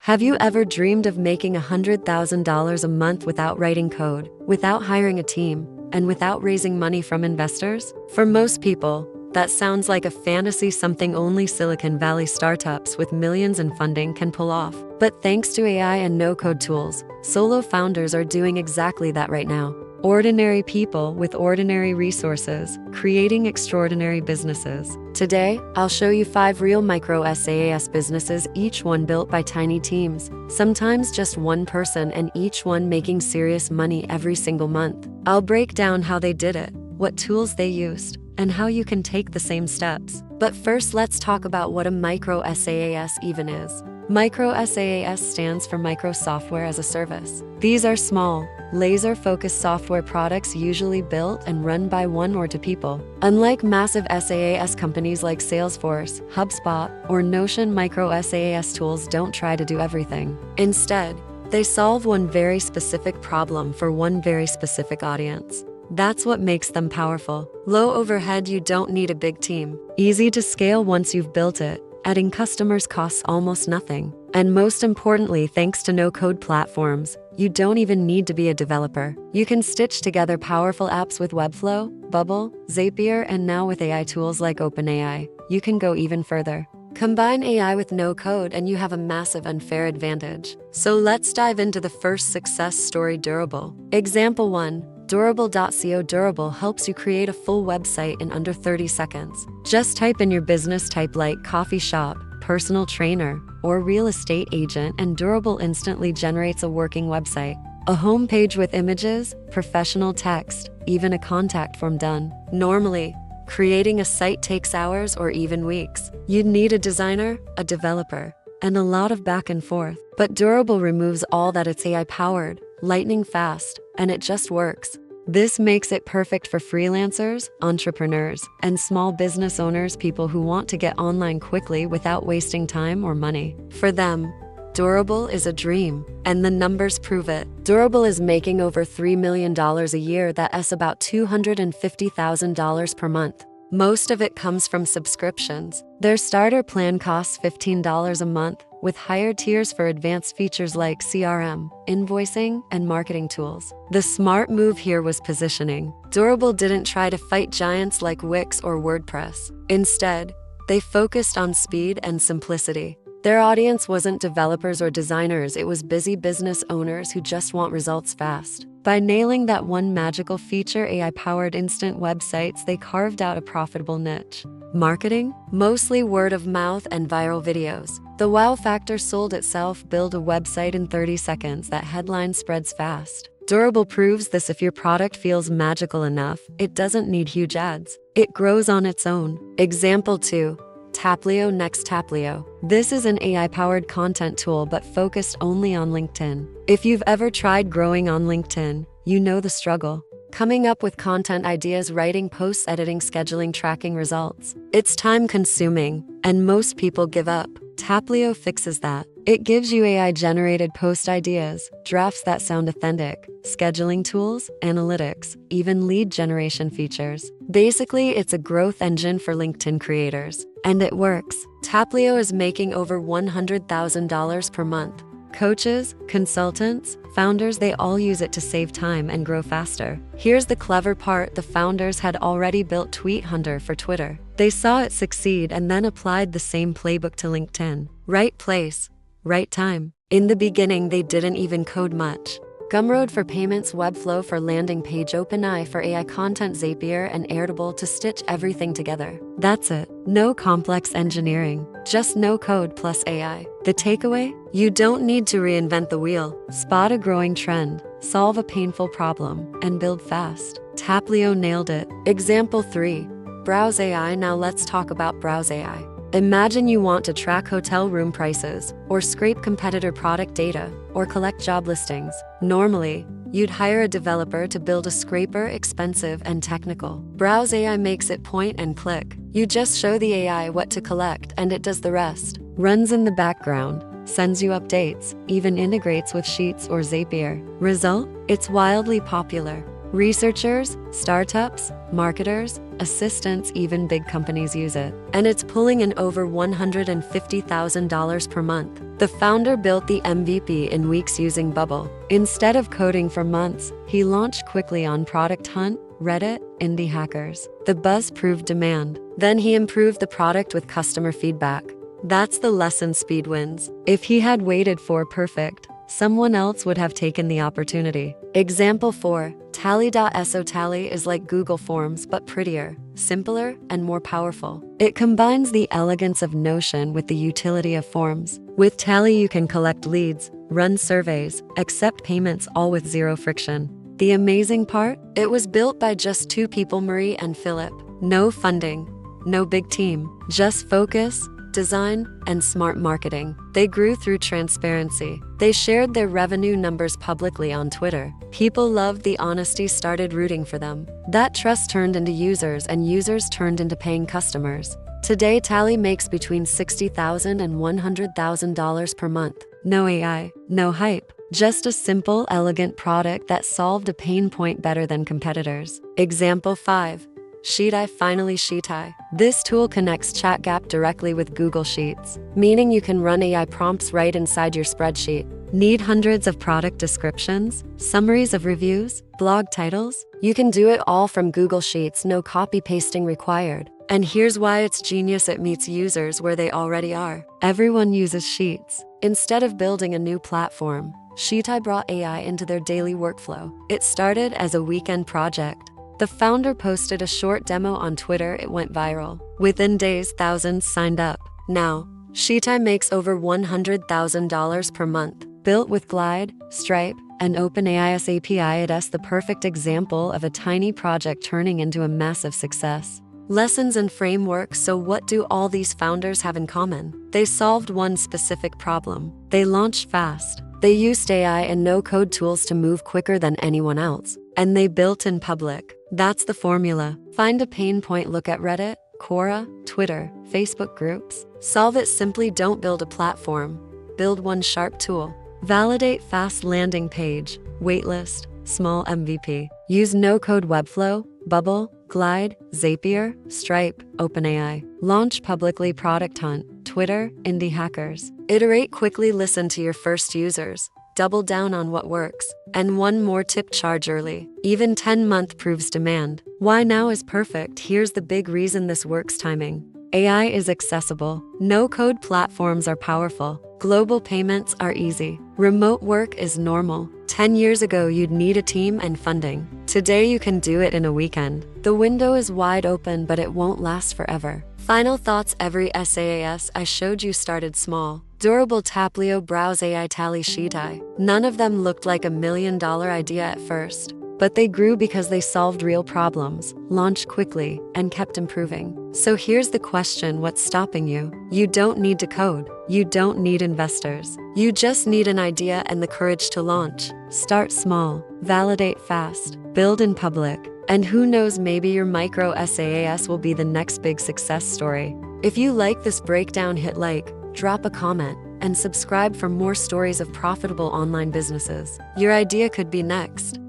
Have you ever dreamed of making $100,000 a month without writing code, without hiring a team, and without raising money from investors? For most people, that sounds like a fantasy, something only Silicon Valley startups with millions in funding can pull off. But thanks to AI and no-code tools, solo founders are doing exactly that right now. Ordinary people with ordinary resources, creating extraordinary businesses. Today, I'll show you 5 real micro SaaS businesses, each one built by tiny teams, sometimes just one person, and each one making serious money every single month. I'll break down how they did it, what tools they used, and how you can take the same steps. But first, let's talk about what a micro SaaS even is. Micro SaaS stands for Micro Software as a Service. These are small, laser-focused software products usually built and run by 1 or 2 people. Unlike massive SaaS companies like Salesforce, HubSpot, or Notion, micro SaaS tools don't try to do everything. Instead, they solve one very specific problem for one very specific audience. That's what makes them powerful. Low overhead, you don't need a big team. Easy to scale once you've built it. Adding customers costs almost nothing. And most importantly, thanks to no-code platforms, you don't even need to be a developer. You can stitch together powerful apps with Webflow, Bubble, Zapier, and now with AI tools like OpenAI, you can go even further. Combine AI with no-code and you have a massive unfair advantage. So let's dive into the first success story, Durable. Example 1. Durable.co. Durable helps you create a full website in under 30 seconds. Just type in your business type like coffee shop, personal trainer, or real estate agent, and Durable instantly generates a working website. A homepage with images, professional text, even a contact form done. Normally, creating a site takes hours or even weeks. You'd need a designer, a developer, and a lot of back and forth. But Durable removes all that. It's AI-powered, lightning fast, and it just works. This makes it perfect for freelancers, entrepreneurs, and small business owners, people who want to get online quickly without wasting time or money. For them, Durable is a dream, and the numbers prove it. Durable is making over $3 million a year, that's about $250,000 per month. Most of it comes from subscriptions. Their starter plan costs $15 a month, with higher tiers for advanced features like CRM, invoicing, and marketing tools. The smart move here was positioning. Durable didn't try to fight giants like Wix or WordPress. Instead, they focused on speed and simplicity. Their audience wasn't developers or designers, it was busy business owners who just want results fast. By nailing that one magical feature, AI-powered instant websites, they carved out a profitable niche. Marketing? Mostly word of mouth and viral videos. The wow factor sold itself. Build a website in 30 seconds, that headline spreads fast. Durable proves this. If your product feels magical enough, it doesn't need huge ads. It grows on its own. Example 2. Taplio. Next, Taplio. This is an AI-powered content tool but focused only on LinkedIn. If you've ever tried growing on LinkedIn, you know the struggle. Coming up with content ideas, writing posts, editing, scheduling, tracking results. It's time-consuming, and most people give up. Taplio fixes that. It gives you AI-generated post ideas, drafts that sound authentic, scheduling tools, analytics, even lead generation features. Basically, it's a growth engine for LinkedIn creators. And it works. Taplio is making over $100,000 per month. Coaches, consultants, founders, they all use it to save time and grow faster. Here's the clever part. The founders had already built Tweet Hunter for Twitter. They saw it succeed and then applied the same playbook to LinkedIn. Right place, right time. In the beginning, they didn't even code much. Gumroad for payments, Webflow for landing page, OpenAI for AI content, Zapier and Airtable to stitch everything together. That's it. No complex engineering, just no code plus AI. The takeaway? You don't need to reinvent the wheel. Spot a growing trend, solve a painful problem, and build fast. Taplio nailed it. Example 3. Browse AI. Now let's talk about Browse AI. Imagine you want to track hotel room prices, or scrape competitor product data, or collect job listings. Normally, you'd hire a developer to build a scraper, expensive and technical. Browse AI makes it point and click. You just show the AI what to collect and it does the rest. Runs in the background, sends you updates, even integrates with Sheets or Zapier. Result? It's wildly popular. Researchers, startups, marketers, assistants, even big companies use it. And it's pulling in over $150,000 per month. The founder built the MVP in weeks using Bubble. Instead of coding for months, he launched quickly on Product Hunt, Reddit, Indie Hackers. The buzz proved demand. Then he improved the product with customer feedback. That's the lesson: speed wins. If he had waited for perfect, someone else would have taken the opportunity. Example 4. Tally.so. Tally is like Google Forms but prettier, simpler, and more powerful. It combines the elegance of Notion with the utility of Forms. With Tally, you can collect leads, run surveys, accept payments, all with zero friction. The amazing part? It was built by just 2 people, Marie and Philip. No funding, no big team, just focus, design, and smart marketing. They grew through transparency. They shared their revenue numbers publicly on Twitter. People loved the honesty, started rooting for them. That trust turned into users, and users turned into paying customers. Today, Tally makes between $60,000 and $100,000 per month. No AI, no hype. Just a simple, elegant product that solved a pain point better than competitors. Example 5. Sheetai. Finally, Sheetai. This tool connects ChatGap directly with Google Sheets, meaning you can run AI prompts right inside your spreadsheet. Need hundreds of product descriptions, summaries of reviews, blog titles? You can do it all from Google Sheets, no copy pasting required. And here's why it's genius: it meets users where they already are. Everyone uses Sheets. Instead of building a new platform, Sheetai brought AI into their daily workflow. It started as a weekend project. The founder posted a short demo on Twitter. It went viral. Within days, thousands signed up. Now, Sheetai makes over $100,000 per month. Built with Glide, Stripe, and OpenAI's API, it's the perfect example of a tiny project turning into a massive success. Lessons and frameworks. So what do all these founders have in common? They solved one specific problem. They launched fast. They used AI and no-code tools to move quicker than anyone else. And they built in public. That's the formula. Find a pain point, look at Reddit, Quora, Twitter, Facebook groups. Solve it simply. Don't build a platform. Build one sharp tool. Validate fast, landing page, waitlist, small MVP. Use no-code Webflow, Bubble, Glide, Zapier, Stripe, OpenAI. Launch publicly. Product Hunt, Twitter, Indie Hackers. Iterate quickly. Listen to your first users. Double down on what works. And one more tip: charge early. Even 10-month proves demand. Why now is perfect? Here's the big reason this works: timing. AI is accessible. No-code platforms are powerful. Global payments are easy. Remote work is normal. 10 years ago, you'd need a team and funding. Today, you can do it in a weekend. The window is wide open, but it won't last forever. Final thoughts: every SaaS I showed you started small. Durable. Taplio, Browse, AI, Tally, Sheetai. None of them looked like $1 million idea at first. But they grew because they solved real problems, launched quickly, and kept improving. So here's the question: what's stopping you? You don't need to code. You don't need investors. You just need an idea and the courage to launch. Start small, validate fast, build in public. And who knows, maybe your micro SaaS will be the next big success story. If you like this breakdown, hit like, drop a comment, and subscribe for more stories of profitable online businesses. Your idea could be next.